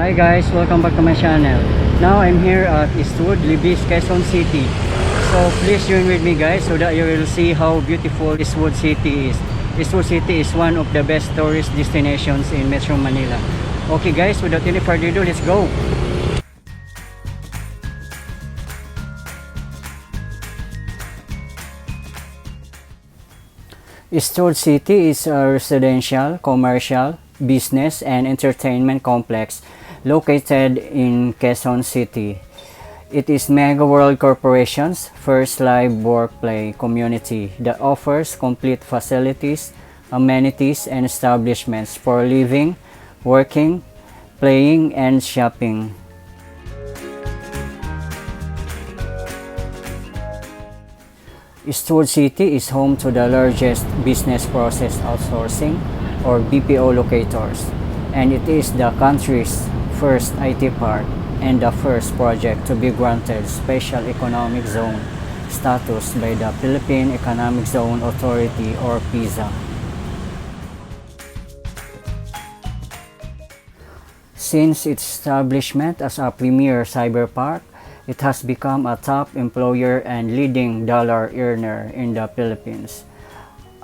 Hi guys, welcome back to my channel. Now I'm here at Eastwood, Quezon City. So please join with me guys so that you will see how beautiful Eastwood City is. Eastwood City is one of the best tourist destinations in Metro Manila. Okay guys, without any further ado, let's go! Eastwood City is a residential, commercial, business, and entertainment complex located in Quezon City. It is Megaworld Corporation's first live work-play community that offers complete facilities, amenities, and establishments for living, working, playing, and shopping. Eastwood City is home to the largest business process outsourcing or BPO locators, and it is the country's first IT park and the first project to be granted Special Economic Zone status by the Philippine Economic Zone Authority or PEZA. Since its establishment as a premier cyberpark, it has become a top employer and leading dollar earner in the Philippines.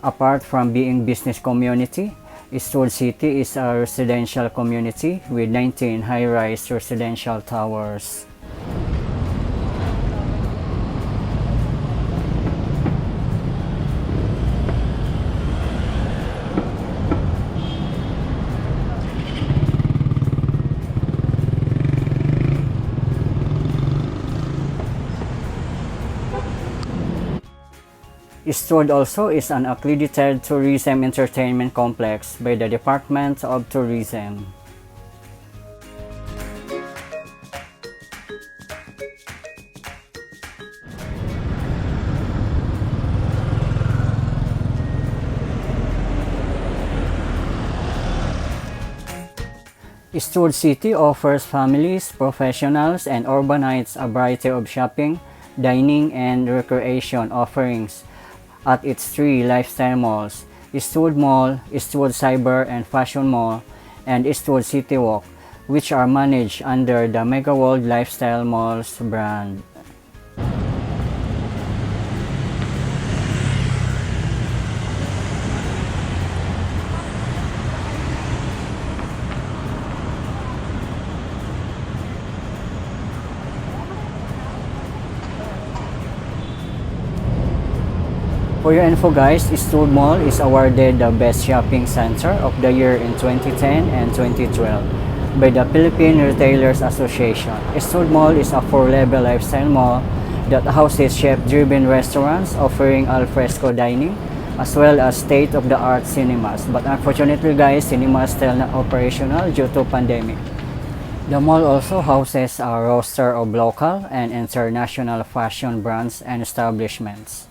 Apart from being business community, Eastwood City is a residential community with 19 high-rise residential towers. Eastwood also is an accredited tourism entertainment complex by the Department of Tourism. Eastwood City offers families, professionals, and urbanites a variety of shopping, dining, and recreation offerings at its three lifestyle malls, Eastwood Mall, Eastwood Cyber and Fashion Mall, and Eastwood Citywalk, which are managed under the Megaworld Lifestyle Malls brand. For your info guys, Eastwood Mall is awarded the Best Shopping Center of the Year in 2010 and 2012 by the Philippine Retailers Association. Eastwood Mall is a 4-level lifestyle mall that houses chef-driven restaurants offering al-fresco dining as well as state-of-the-art cinemas. But unfortunately guys, cinemas still not operational due to pandemic. The mall also houses a roster of local and international fashion brands and establishments.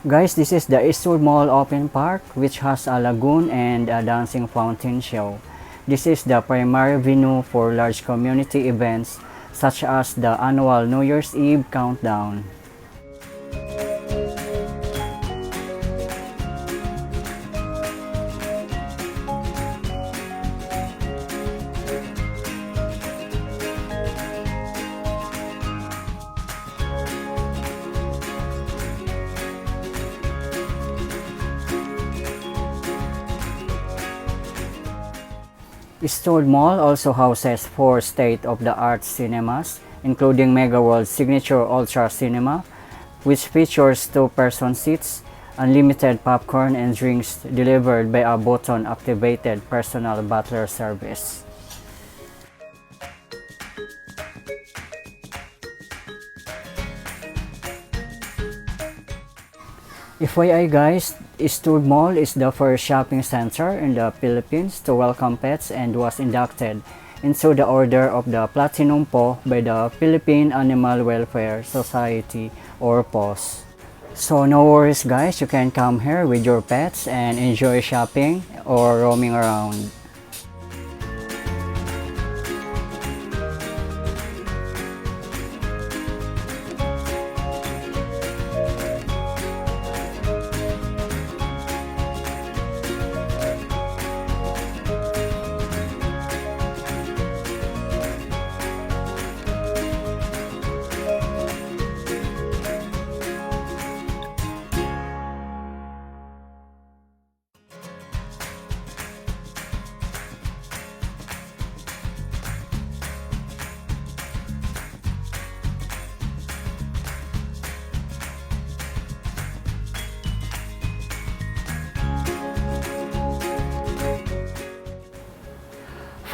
Guys, this is the Eastwood Mall Open Park, which has a lagoon and a dancing fountain show. This is the primary venue for large community events such as the annual New Year's Eve countdown. Eastwood Mall also houses 4 state-of-the-art cinemas, including Megaworld's signature Ultra Cinema, which features 2-person seats, unlimited popcorn and drinks delivered by a button-activated personal butler service. FYI guys, Eastwood Mall is the first shopping center in the Philippines to welcome pets and was inducted into the Order of the Platinum Paw by the Philippine Animal Welfare Society or POS. So no worries guys, you can come here with your pets and enjoy shopping or roaming around.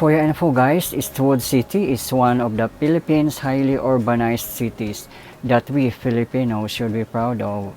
For your info guys, Eastwood City is one of the Philippines' highly urbanized cities that we Filipinos should be proud of.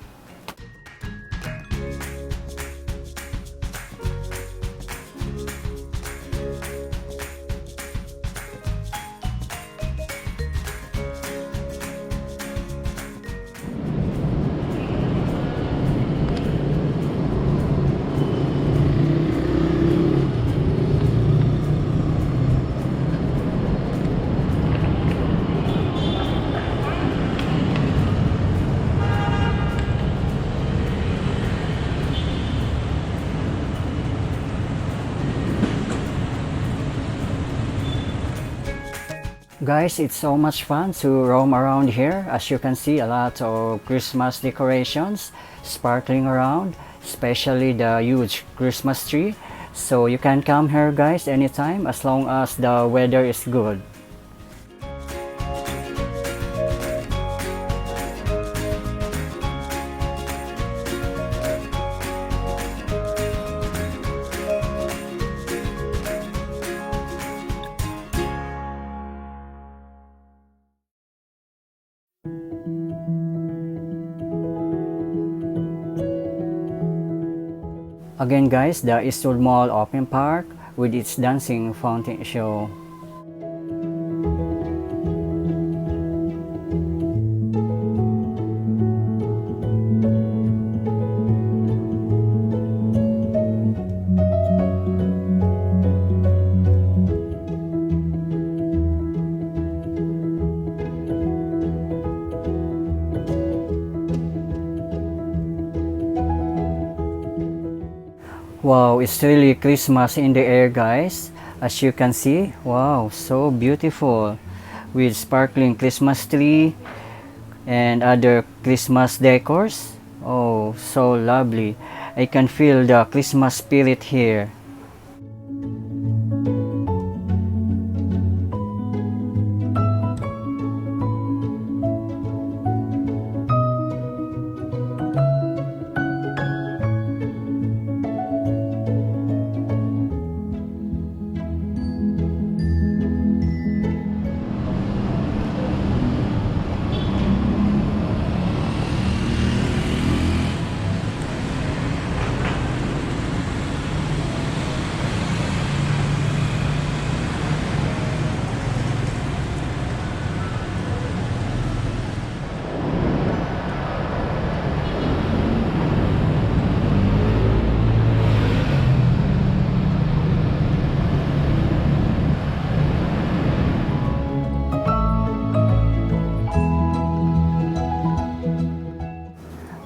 Guys, it's so much fun to roam around here. As you can see, a lot of Christmas decorations sparkling around, especially the huge Christmas tree. So you can come here guys anytime as long as the weather is good. Again guys, the Eastwood Mall Open Park with its dancing fountain show. Wow, it's really Christmas in the air guys. As you can see, wow, so beautiful with sparkling Christmas tree and other Christmas decors. Oh, so lovely. I can feel the Christmas spirit here.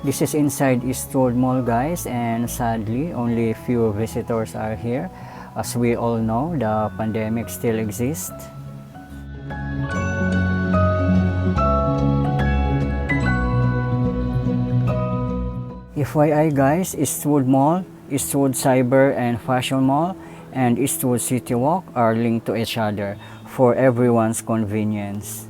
This is inside Eastwood Mall guys, and sadly only few visitors are here. As we all know, the pandemic still exists. FYI guys, Eastwood Mall, Eastwood Cyber and Fashion Mall, and Eastwood Citywalk are linked to each other for everyone's convenience.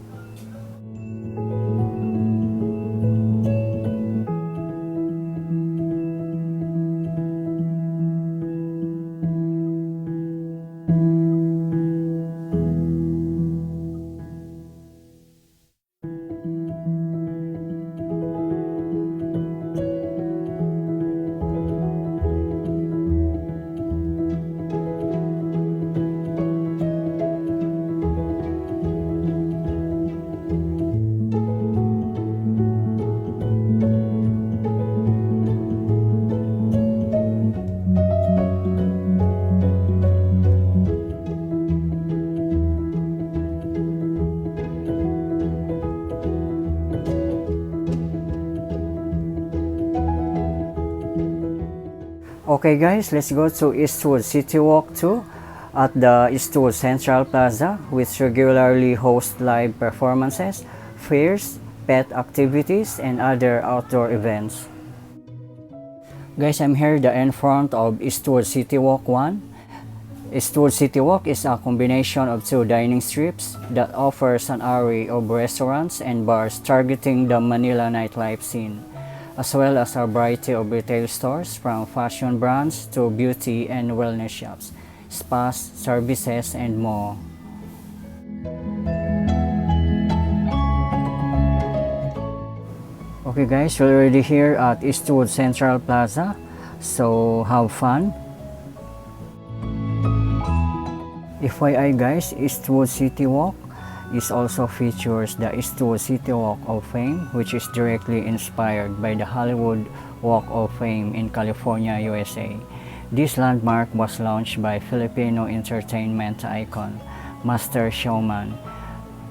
Okay guys, let's go to Eastwood Citywalk 2 at the Eastwood Central Plaza, which regularly hosts live performances, fairs, pet activities, and other outdoor events. Guys, I'm here in front of Eastwood Citywalk 1. Eastwood Citywalk is a combination of two dining strips that offers an array of restaurants and bars targeting the Manila nightlife scene, as well as a variety of retail stores from fashion brands to beauty and wellness shops, spas, services, and more. Okay guys, we're already here at Eastwood Central Plaza, so have fun. FYI guys, Eastwood Citywalk is also features the Eastwood City Walk of Fame, which is directly inspired by the Hollywood Walk of Fame in California, USA. This landmark was launched by Filipino entertainment icon, Master Showman,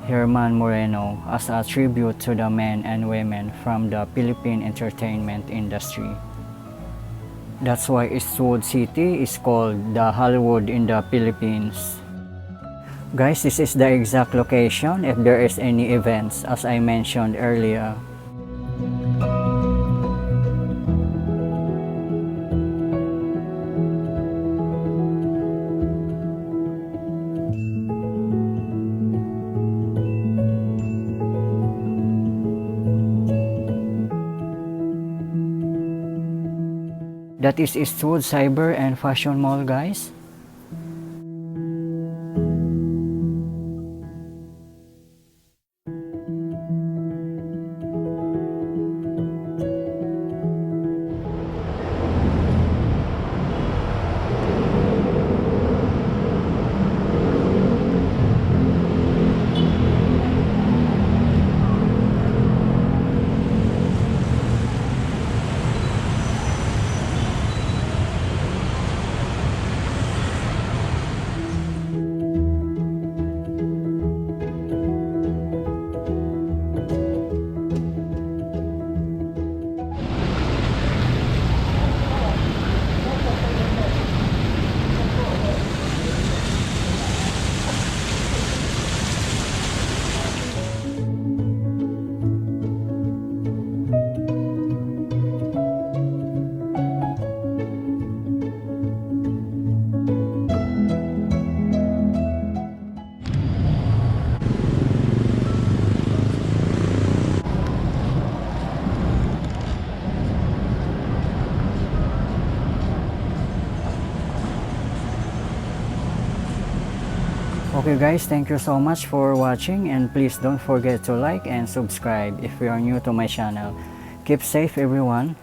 Herman Moreno, as a tribute to the men and women from the Philippine entertainment industry. That's why Eastwood City is called the Hollywood in the Philippines. Guys, this is the exact location if there is any events, as I mentioned earlier. That is Eastwood Cyber and Fashion Mall, guys. Okay guys, thank you so much for watching, and please don't forget to like and subscribe if you are new to my channel. Keep safe everyone.